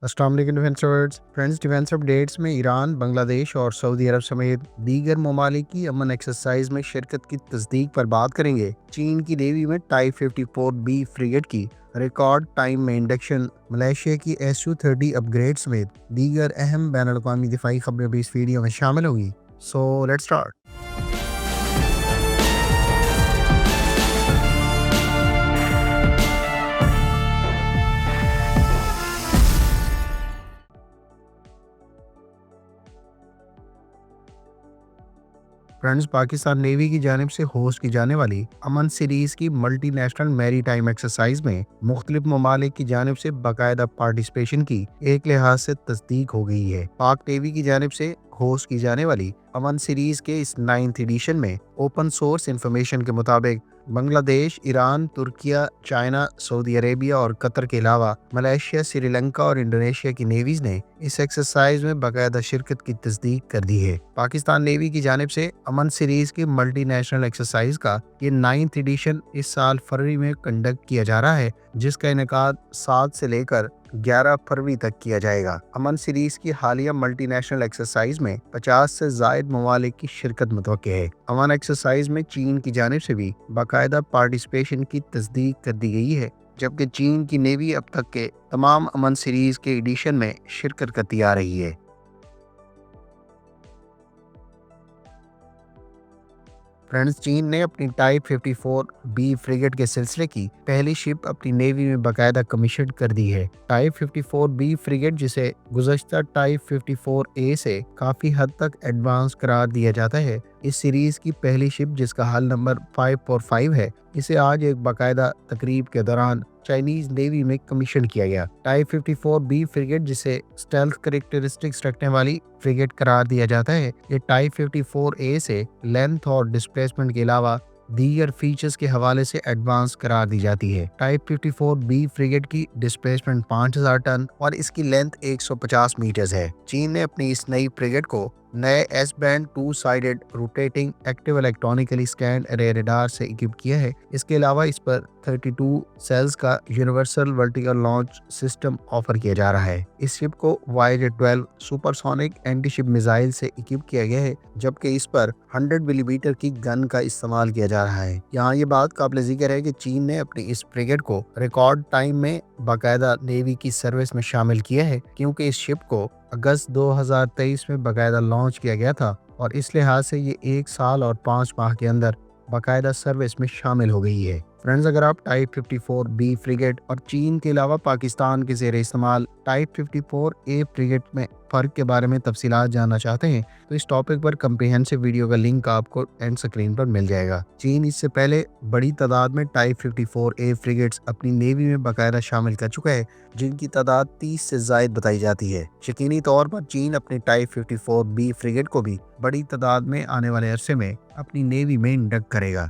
अस्सलाम वालेकुम defence updates में ईरान, बांग्लादेश और सऊदी अरब समेत दीगर ममालिक की अमन एक्सरसाइज में शिरकत की तस्दीक पर बात करेंगे। चीन की नेवी में टाइप 54B फ्रिगेट की रिकॉर्ड टाइम में इंडक्शन, मलेशिया की Su-30 अपग्रेड समेत दीगर अहम बैनुल-अक़वामी दिफाई खबरें भी इस वीडियो में शामिल होंगी। So let's start. Friends, Pakistan navy की जानिब से होस्ट की जाने वाली अमन सीरीज की multinational maritime exercise में मुख्तलिफ ममालिक की जानिब से बाकायदा पार्टिसिपेशन की एक लिहाज से तस्दीक हो गई है। पाक नेवी की जानिब से होस्ट की जाने वाली अमन सीरीज के इस 9th एडिशन में ओपन सोर्स इंफॉर्मेशन के मुताबिक Bangladesh, Iran, Türkiye, China, Saudi Arabia और कतर के अलावा मलेशिया, श्रीलंका और इंडोनेशिया की नेवीज ने इस एक्सरसाइज में बाकायदा शिरकत की तस्दीक कर दी है। पाकिस्तान नेवी की जानिब से अमन सीरीज की मल्टी नेशनल एक्सरसाइज का ये 9th एडिशन इस साल फरवरी में कंडक्ट किया जा रहा है, जिसका इनेकाद 7 से लेकर 11 फरवरी तक किया जाएगा। अमन सीरीज की हालिया मल्टी नेशनल एक्सरसाइज में 50 से जायद ममालिक की शिरकत मुतवक्के है। अमन एक्सरसाइज में चीन की जानिब से भी बाकायदा पार्टिसिपेशन की तस्दीक कर दी गई है, जबकि चीन की नेवी अब तक के तमाम अमन सीरीज के एडिशन में शिरकत करती आ रही है। फ्रेंड्स, चीन ने अपनी टाइप 54B फ्रिगेट के सिलसिले की पहली शिप अपनी नेवी में बाकायदा कमीशन कर दी है। टाइप 54B फ्रिगेट, जिसे गुज़श्ता टाइप 54A से काफ़ी हद तक एडवांस करार दिया जाता है, इस सीरीज की पहली शिप जिसका हाल नंबर 545 है, इसे आज एक बाकायदा तकरीब के दौरान चाइनीज नेवी में कमीशन किया गया। टाइप 54B फ्रिगेट, जिसे स्टेल्थ करैक्टरिस्टिक्स रखने वाली फ्रिगेट करार दिया जाता है, ये टाइप 54A से लेंथ और डिस्प्लेसमेंट के अलावा दीगर फीचर्स के हवाले से एडवांस करार दी जाती है। टाइप 54B फ्रिगेट की डिस्प्लेसमेंट 5000 टन और इसकी लेंथ 150 मीटर्स है। चीन ने अपनी इस नई फ्रिगेट को नए S band 2 sided rotating active electronically scan अरे रडार से इक्विप किया है। इसके अलावा इस पर 32 सेल्स का universal vertical launch system offer किया जा रहा है। इस शिप को YJ-12 supersonic anti ship missile से इक्विप किया गया है, जबकि इस पर 100 मिलीमीटर की गन का इस्तेमाल किया जा रहा है। यहाँ ये बात काबिल जिक्र है कि चीन ने अपनी इस फ्रिगेट को रिकॉर्ड टाइम में बाकायदा नेवी की सर्विस में शामिल किया है, क्योंकि इस शिप को अगस्त 2023 में बाकायदा लॉन्च किया गया था और इस लिहाज से ये 1 साल और 5 माह के अंदर बाकायदा सर्विस में शामिल हो गई है। फ्रेंड्स, अगर आप टाइप 54B फ्रिगेट और चीन के अलावा पाकिस्तान के ज़ेरे इस्तेमाल टाइप 54A फ्रिगेट में फ़र्क के बारे में तफसीलात जानना चाहते हैं तो इस टॉपिक पर कम्प्रिहेंसिव वीडियो का लिंक आपको एंड स्क्रीन पर मिल जाएगा। चीन इससे पहले बड़ी तादाद में टाइप 54A फ्रिगेट्स अपनी नेवी में बाकायदा शामिल कर चुका है, जिनकी तादाद 30 से जायद बताई जाती है। यकीनी तौर पर चीन अपनी टाइप 54B फ्रिगेट को भी बड़ी तादाद में आने वाले अरसे में अपनी नेवी में इंडक्ट करेगा।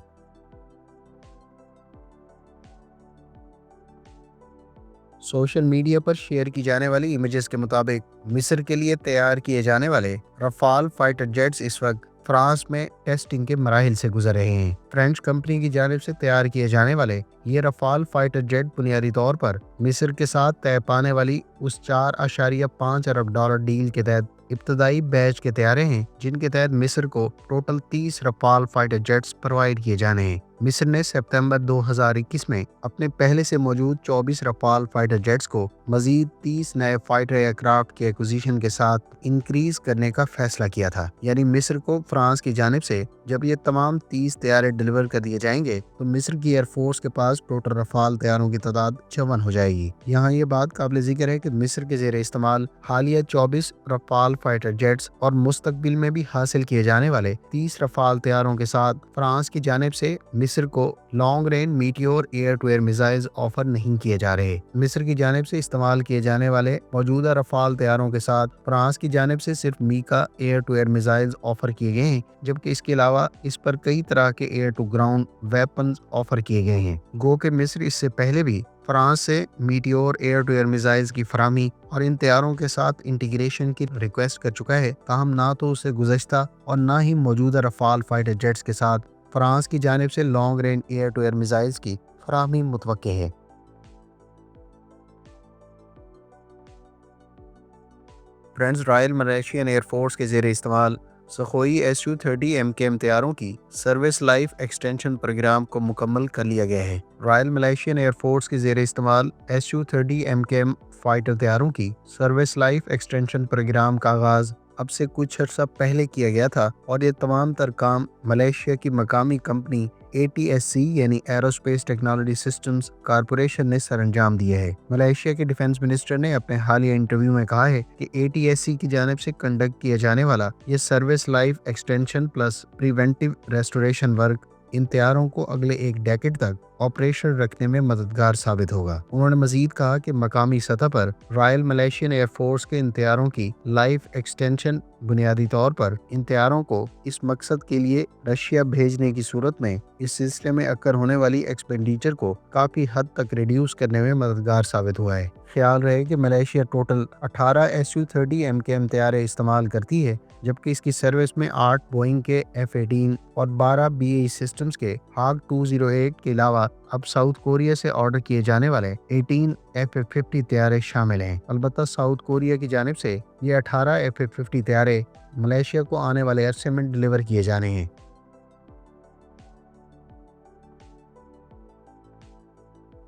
सोशल मीडिया पर शेयर की जाने वाली इमेजेस के मुताबिक मिस्र के लिए तैयार किए जाने वाले रफाल फाइटर जेट्स इस वक्त फ्रांस में टेस्टिंग के मराहिल से गुजर रहे हैं। फ्रेंच कंपनी की जानिब से तैयार किए जाने वाले ये रफाल फाइटर जेट बुनियादी तौर पर मिस्र के साथ तय पाने वाली उस $4.5 अरब डील के तहत इब्तदाई बैच के तैयारे हैं, जिनके तहत मिस्र को total 30 Rafale fighter jets provide किए जाने हैं। मिस्र ने सितंबर 2021 में अपने पहले से मौजूद 24 रफाल फाइटर जेट्स को मजीद 30 नए फाइटर एयरक्राफ्ट के एक्विजिशन के साथ इंक्रीज करने का फैसला किया था। यानी मिस्र को फ्रांस की जानिब से जब ये तमाम 30 तैयारे डिलीवर कर दिए जाएंगे तो मिस्र की एयरफोर्स के पास टोटल रफाल तैयारों की तादाद 54 हो जाएगी। यहाँ ये बात काबिल जिक्र है कि मिस्र के ज़ेरे इस्तेमाल हालिया 24 रफाल फाइटर जेट्स और मुस्तकबिल में भी हासिल किए जाने वाले 30 रफाल तैयारों के साथ फ्रांस की जानिब से मिस्र को long range meteor air to air missiles offer नहीं किए जा रहे। मिस्र की जानिब से इस्तेमाल किए जाने वाले मौजूदा रफाल तैयारों के साथ फ्रांस की जानिब से सिर्फ MICA air to air missiles offer किए गए हैं, जबकि इसके अलावा इस पर कई तरह के air to ground weapons offer किए गए हैं। गो के मिस्र इससे पहले भी फ्रांस से meteor air to air missiles की फरामी और इन तैयारों के साथ इंटीग्रेशन की रिक्वेस्ट कर चुका है, ताहम ना तो उसे गुज़श्ता और ना ही मौजूदा रफाल फाइटर जेट्स के साथ फ्रांस की जानिब से long range air to air missiles की फराहमी मुतवक्के है। Friends, royal Malaysian air force کے زیر استعمال سخوئی Su-30 MKM طیاروں کی سروس لائف ایکسٹینشن پروگرام کو مکمل کر لیا گیا ہے۔ رائل ملیشین ایئر فورس کے زیر استعمال Su-30 MKM فائٹر طیاروں کی سروس لائف ایکسٹینشن پروگرام کا آغاز اب سے کچھ عرصہ پہلے کیا گیا تھا، اور یہ تمام تر کام ملیشیا کی مقامی کمپنی ATSC یعنی ایروسپیس ٹیکنالوجی سسٹمز کارپوریشن نے سر انجام دیا ہے۔ ملیشیا کے ڈیفنس منسٹر نے اپنے حالیہ انٹرویو میں کہا ہے کہ ATSC کی جانب سے کنڈکٹ کیا جانے والا یہ service life extension plus preventive restoration work in طیاروں کو اگلے ایک ڈیکیڈ تک آپریشن رکھنے میں مددگار ثابت ہوگا۔ انہوں نے مزید کہا کہ مقامی سطح پر رائل ملیشین ایئر فورس کے ان طیاروں کی لائف ایکسٹینشن بنیادی طور پر ان طیاروں کو اس مقصد کے لیے رشیا بھیجنے کی صورت میں اس سلسلے میں اکر ہونے والی ایکسپینڈیچر کو کافی حد تک ریڈیوس کرنے میں مددگار ثابت ہوا ہے۔ خیال رہے کہ ملیشیا ٹوٹل 18 Su-30 MKM طیارے استعمال کرتی ہے، جبکہ اس کی سروس میں 8 بوئنگ کے F-18 اور 12 BAE سسٹمز کے HAWK 208 کے علاوہ اب ساؤتھ کوریا سے آرڈر کیے جانے والے 18 F-50 طیارے شامل ہیں۔ البتہ ساؤتھ کوریا کی جانب سے یہ 18 F-50 طیارے ملیشیا کو آنے والے عرصے میں ڈیلیور کیے جانے ہیں۔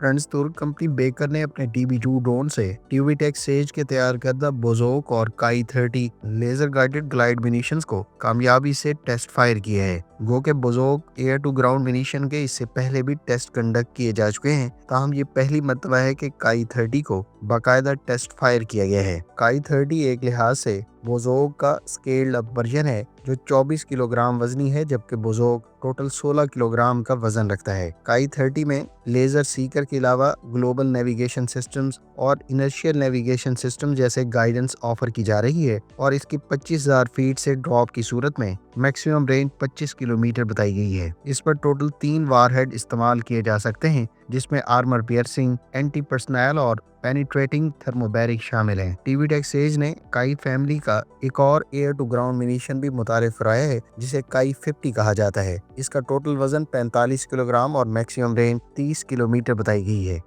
فرینڈز، ترک کمپنی بیکر نے اپنے TB2 ڈرون سے ٹیوی-ٹیک سیج کے تیار کردہ بوزوک اور کائی 30 لیزر گائیڈڈ گلائیڈ منیشنز کو کامیابی سے ٹیسٹ فائر کیا ہے۔ گو کہ بوزوک ایئر ٹو گراؤنڈ منیشن کے اس سے پہلے بھی ٹیسٹ کنڈکٹ کیے جا چکے ہیں، تاہم یہ پہلی مرتبہ ہے کہ کائی 30 کو باقاعدہ ٹیسٹ فائر کیا گیا ہے۔ کائی 30 ایک لحاظ سے بوزوک کا اسکیلڈ اپ ورژن ہے جو 24 کلو گرام وزنی ہے، جبکہ بوزوک ٹوٹل 16 کلو گرام کا وزن رکھتا ہے۔ کائی 30 میں لیزر سیکر کے علاوہ گلوبل نیویگیشن سسٹمز اور انرشیل نیویگیشن سسٹم جیسے گائیڈنس آفر کی جا رہی ہے، اور اس کی 25,000 فیٹ سے ڈراپ کی صورت میں میکسیمم رینج 25 کلومیٹر بتائی گئی ہے۔ اس پر ٹوٹل 3 وار ہیڈ استعمال کیے جا سکتے ہیں، جس میں آرمر پیئرسنگ، اینٹی پرسنل اور پینیٹریٹنگ تھرموبیرک شامل ہیں۔ ٹیوی-ٹیک سیج نے کائی فیملی کا ایک اور ایئر ٹو گراؤنڈ منیشن بھی متعارف کرایا ہے، جسے کائی 50 کہا جاتا ہے۔ اس کا ٹوٹل وزن 45 کلو گرام اور میکسیمم رینج 30 کلومیٹر بتائی گئی ہے۔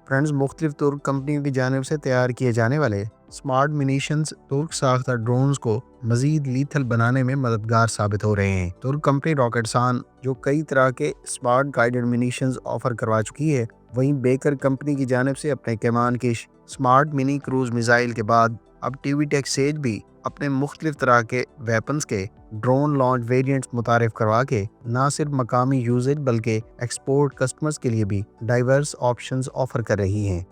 فرینڈز، مختلف ترک کمپنیوں کی جانب سے تیار کیے جانے والے سمارٹ منیشنز ترک ساختہ ڈرونز کو مزید لیتھل بنانے میں مددگار ثابت ہو رہے ہیں۔ ترک کمپنی راکٹسان جو کئی طرح کے سمارٹ گائیڈڈ منیشنز آفر کروا چکی ہے، وہیں بیکر کمپنی کی جانب سے اپنے کیمان کش سمارٹ منی کروز میزائل کے بعد اب ٹیوی-ٹیک سیج بھی اپنے مختلف طرح کے ویپنز کے ڈرون لانچ ویریئنٹس متعارف کروا کے نہ صرف مقامی یوزر بلکہ ایکسپورٹ کسٹمرز کے لیے بھی ڈائیورس آپشنز آفر کر رہی ہیں۔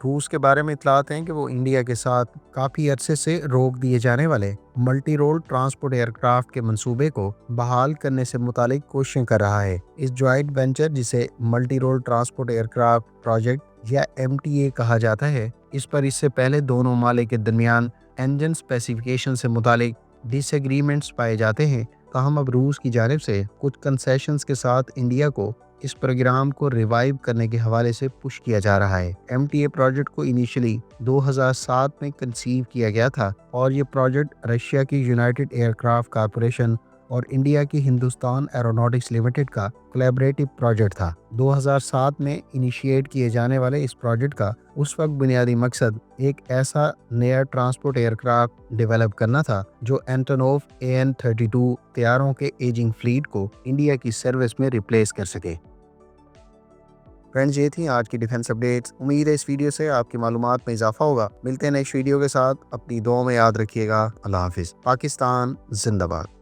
روس کے بارے میں اطلاعات ہیں کہ وہ انڈیا کے ساتھ کافی عرصے سے روک دیے جانے والے multi role transport aircraft کے منصوبے کو بحال کرنے سے متعلق کوششیں کر رہا ہے۔ اس جوائنٹ وینچر، جسے multi role transport aircraft project یا MTA کہا جاتا ہے، اس پر اس سے پہلے دونوں ممالک کے درمیان انجن اسپیسیفکیشن سے متعلق ڈس ایگریمنٹس پائے جاتے ہیں، تاہم اب روس کی جانب سے کچھ کنسیشنز کے ساتھ انڈیا کو اس پروگرام کو ریوائیو کرنے کے حوالے سے پش کیا جا رہا ہے۔ MTA پروجیکٹ کو انیشلی 2007 میں کنسیو کیا گیا تھا، اور یہ پروجیکٹ رشیا کی یونائٹڈ ایئر کرافٹ کارپوریشن اور انڈیا کی ہندوستان ایروناٹکس لمیٹڈ کا کولیبریٹو پروجیکٹ تھا۔ 2007 میں انیشیٹ کیے جانے والے اس پروجیکٹ کا اس وقت بنیادی مقصد ایک ایسا نیا ٹرانسپورٹ ایئر کرافٹ ڈیولپ کرنا تھا جو اینٹونوف AN-32 طیاروں کے ایجنگ فلیٹ کو انڈیا کی سروس میں ریپلیس کر سکے۔ فرینڈز، یہ تھی آج کی ڈیفنس اپڈیٹس۔ امید ہے اس ویڈیو سے آپ کی معلومات میں اضافہ ہوگا۔ ملتے ہیں نیکسٹ ویڈیو کے ساتھ، اپنی دعاؤں میں یاد رکھیے گا۔ اللہ حافظ۔ پاکستان زندہ باد۔